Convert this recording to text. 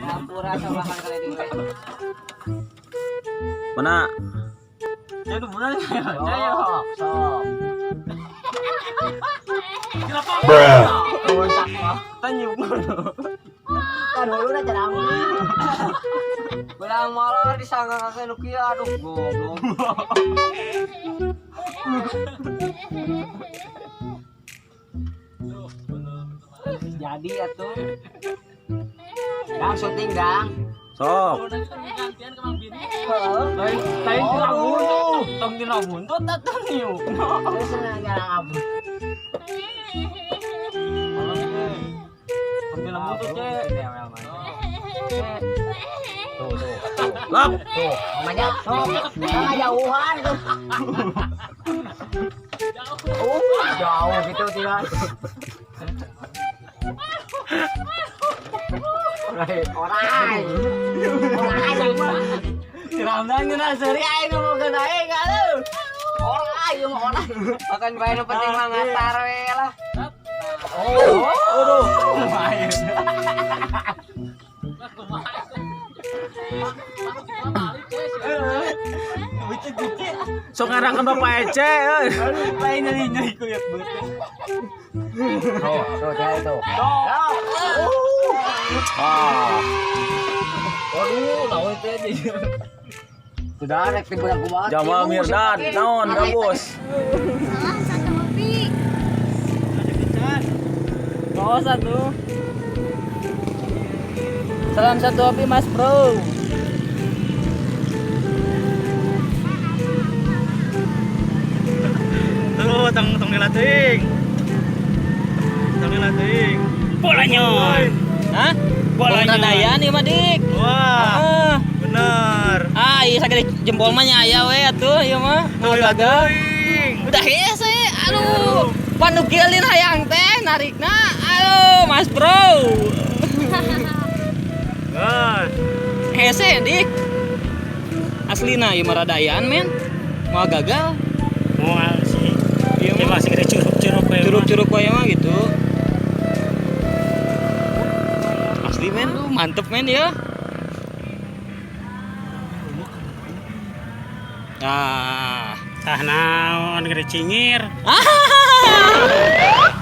Sampura sa bakal kali di. Mana? Jadi bulan ya. Sok. Bruh. Tanya Kan dulu na jangan. Belang molor disangka kakek nu kieu aduh goblok. Jadi atuh. Dang syuting dang. Sok. Lain buntu, tong dina buntu tatang niu. Terus ngarang abu. Tong dina buntu cek. Lap. Tuh, namanya nama jauhan tuh. Jauh gitu tidak. Orang. Ramdan geuna seuri aing ngomongkeun aing ka lu. Orang. Makan bae nu penting mah ngatar we lah. Aduh, lumayan. Sok ngarakeun Bapak Ece euy. Lain nyeri kulit beuteung. Tuh dia itu. Ah. Waduh, lawan teh aja. Sudah rek di budak kumaha. Jamal Mirdad, naon da bos? Salah satu hobi. Oh, satu. Salam satu hobi Mas Bro. Tuh, tong dilatih. Tong dilatih. Bolanya. Hah? Bolanya dayan ieu mah dik. Wah. Bener. Ah, ieu sagede jempol mah nya aya we atuh ieu mah. Mau gagal. Udah hese. Aduh. Panugilin hayang teh narikna. Aduh, Mas Bro. Hese dik. Aslina ieu mah radayan men. Mau gagal. Mau sih. Ieu Dia mah masih ada curug-curug we. curug-curug wae mah gitu. Asli men, lu mantep men ya. Ah, Tah naon gede cingir. ah.